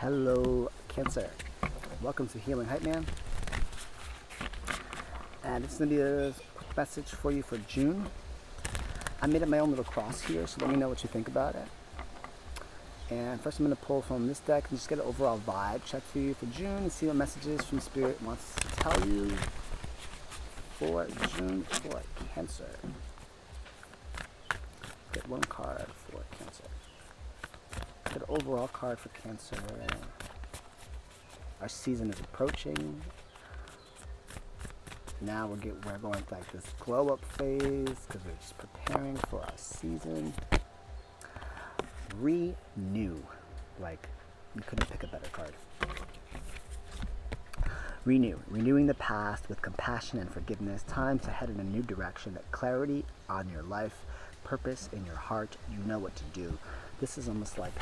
Hello, Cancer. Welcome to Healing Hype Man. And this is going to be a quick message for you for June. I made up my own little cross here, so let me know what you think about it. And first I'm going to pull from this deck and just get an overall vibe check for you for June and see what messages from Spirit wants to tell you for June for Cancer. Get one card for Cancer. Get an overall card for Cancer. Our season is approaching. Now we're going to like this glow up phase because we're just preparing for our season. Renew. Like, you couldn't pick a better card. Renew. Renewing the past with compassion and forgiveness. Time to head in a new direction. That clarity on your life. Purpose in your heart. You know what to do. This is almost like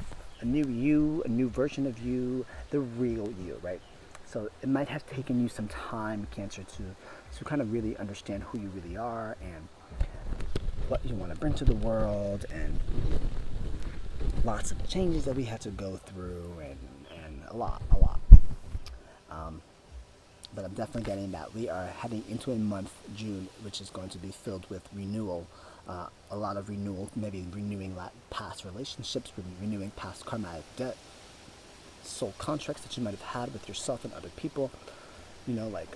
a new you, a new version of you, the real you, right? So it might have taken you some time, Cancer, to kind of really understand who you really are and what you want to bring to the world, and lots of changes that we had to go through, and a lot. But I'm definitely getting that we are heading into a month, June, which is going to be filled with renewal. A lot of renewal, maybe renewing past relationships, renewing past karmic debt, soul contracts that you might have had with yourself and other people. You know, like,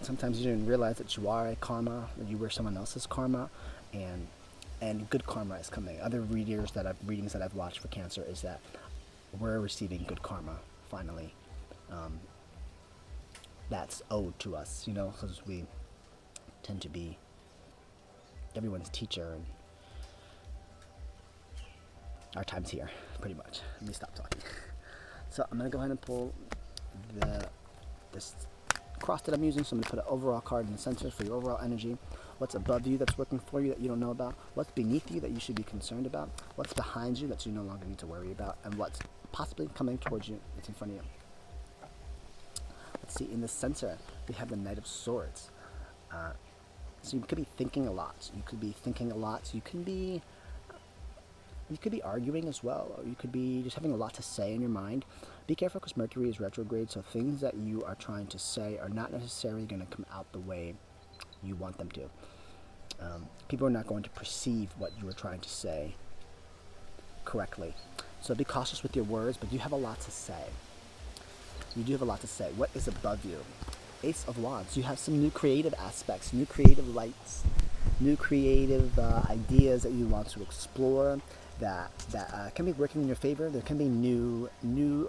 sometimes you didn't realize that you are a karma, that you were someone else's karma, and good karma is coming. Other readings that I've watched for Cancer is that we're receiving good karma finally. That's owed to us, you know, because we tend to be everyone's teacher, and our time's here, pretty much. Let me stop talking. So I'm gonna go ahead and pull this cross that I'm using. So I'm gonna put an overall card in the center for your overall energy. What's above you that's working for you that you don't know about? What's beneath you that you should be concerned about? What's behind you that you no longer need to worry about? And what's possibly coming towards you that's in front of you? Let's see, in the center, we have the Knight of Swords. So you could be thinking a lot. So you could be arguing as well, or you could be just having a lot to say in your mind. Be careful because Mercury is retrograde, so things that you are trying to say are not necessarily going to come out the way you want them to. People are not going to perceive what you are trying to say correctly. So be cautious with your words, but you have a lot to say. You do have a lot to say. What is above you? Ace of Wands. You have some new creative aspects, new creative lights, new creative ideas that you want to explore that can be working in your favor. There can be new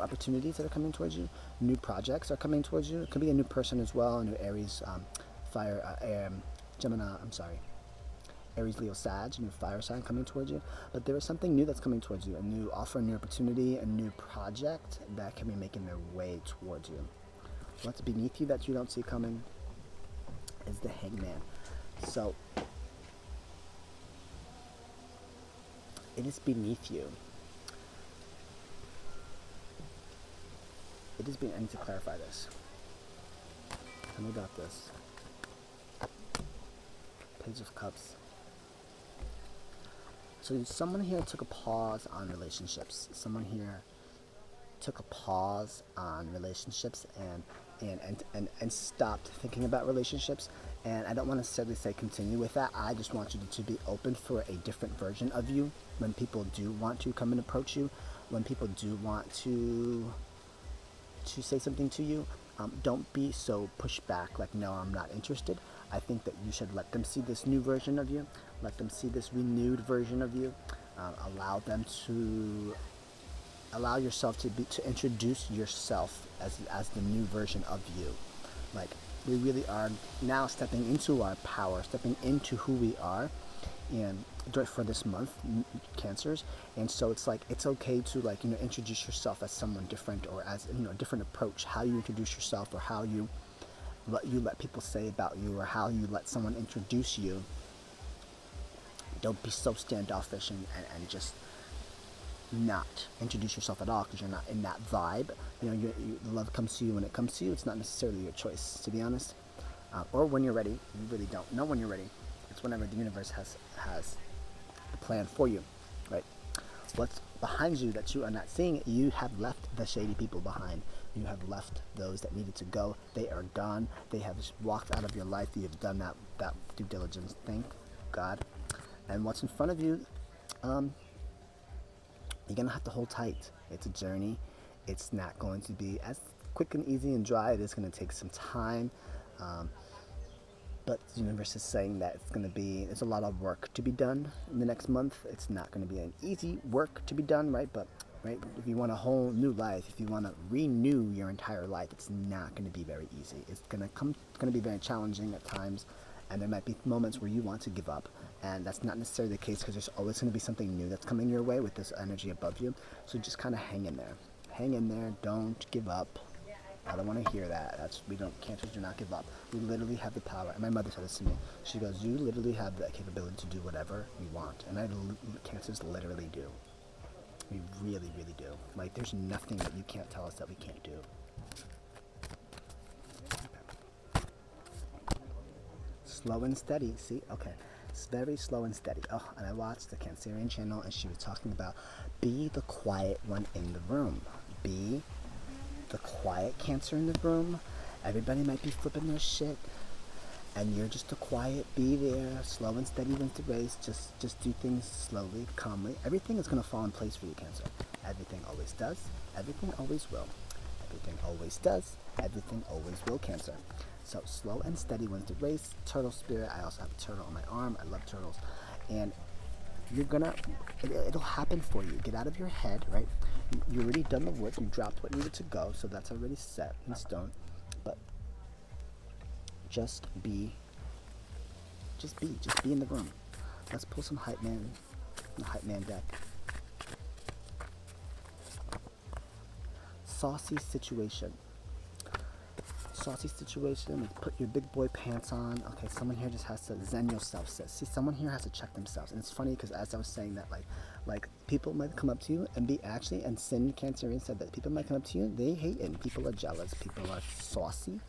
opportunities that are coming towards you. New projects are coming towards you. It could be a new person as well, a new Aries, Aries, Leo, Sag, a new fire sign coming towards you. But there is something new that's coming towards you, a new offer, a new opportunity, a new project that can be making their way towards you. What's beneath you that you don't see coming is the Hangman. So it is beneath you. I need to clarify this. Tell me about this. Page of Cups. So someone here took a pause on relationships. Someone here took a pause on relationships and stopped thinking about relationships. And I don't want to necessarily say continue with that. I just want you to be open for a different version of you when people do want to come and approach you, when people do want to say something to you. Don't be so pushed back like, no, I'm not interested. I think that you should let them see this new version of you. Let them see this renewed version of you. Allow yourself to introduce yourself as the new version of you. Like, we really are now stepping into our power, stepping into who we are, and for this month, Cancers. And so it's like, it's okay to introduce yourself as someone different, or as a different approach. How you introduce yourself, or how you let people say about you, or how you let someone introduce you. Don't be so standoffish and just not introduce yourself at all because you're not in that vibe. The love comes to you when it comes to you. It's not necessarily your choice, to be honest. Or when you're ready. You really don't know when you're ready. It's whenever the universe has a plan for you, right? What's behind you that you are not seeing. You have left the shady people behind. You have left those that needed to go. They are gone. They have walked out of your life. You have done that due diligence. Thank God. And what's in front of you, you're going to have to hold tight. It's a journey. It's not going to be as quick and easy and dry. It is going to take some time. But the universe is saying that there's a lot of work to be done in the next month. It's not going to be an easy work to be done, right? But, right, if you want a whole new life, if you want to renew your entire life, it's not going to be very easy. It's going to be very challenging at times. And there might be moments where you want to give up. And that's not necessarily the case, because there's always going to be something new that's coming your way with this energy above you. So just kind of hang in there. Hang in there. Don't give up. I don't want to hear that. Cancers do not give up. We literally have the power. And my mother said this to me. She goes, you literally have the capability to do whatever you want. And cancers literally do. We really, really do. Like, there's nothing that you can't tell us that we can't do. Slow and steady. See? Okay. It's very slow and steady. Oh, and I watched the Cancerian channel, and she was talking about be the quiet one in the room. Be the quiet Cancer in the room. Everybody might be flipping their shit, and you're just a quiet, be there, slow and steady wins the race. Just do things slowly, calmly. Everything is going to fall in place for you, Cancer. Everything always does. Everything always will. Everything always does. Everything always will, Cancer. So slow and steady wins the race. Turtle spirit. I also have a turtle on my arm. I love turtles. And it'll happen for you. Get out of your head, right? You already done the work. You dropped what needed to go, so that's already set in stone. But just be in the room. Let's pull some hype man, the hype man deck. Saucy situation. Put your big boy pants on. Okay, someone here just has to zen yourself, sis. See, someone here has to check themselves. And it's funny because as I was saying that, like people might come up to you and Sin Cancerian said that people might come up to you, they hate it. People are jealous. People are saucy.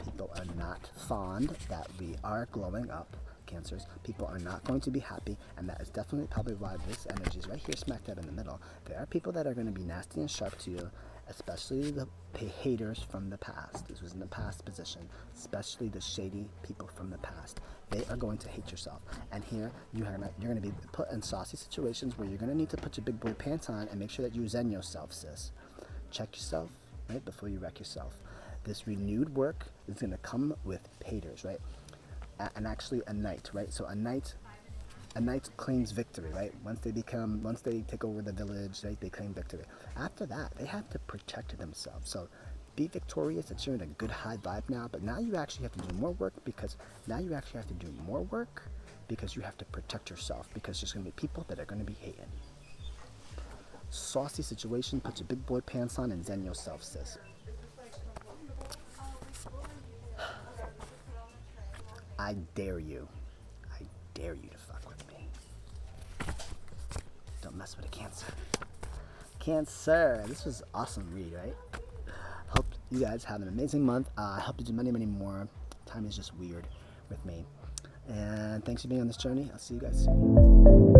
People are not fond that we are glowing up, Cancers. People are not going to be happy, and that is definitely probably why this energy is right here smack dab in the middle. There are people that are going to be nasty and sharp to you, especially the haters from the past. This was in the past position, especially the shady people from the past. They are going to hate yourself. And here, you're going to be put in saucy situations where you're going to need to put your big boy pants on and make sure that you zen yourself, sis. Check yourself, right, before you wreck yourself. This renewed work is going to come with haters, right? And actually a knight, right? So a knight claims victory, right? Once they take over the village, right, they claim victory. After that, they have to protect themselves. So be victorious that you're in a good high vibe now, but now you actually have to do more work because you have to protect yourself, because there's going to be people that are going to be hating. Saucy situation, put your big boy pants on and zen yourself, sis. I dare you to fuck with me. Don't mess with a Cancer. Cancer, this was an awesome read, right? Hope you guys have an amazing month. I hope to do many, many more. Time is just weird with me. And thanks for being on this journey. I'll see you guys soon.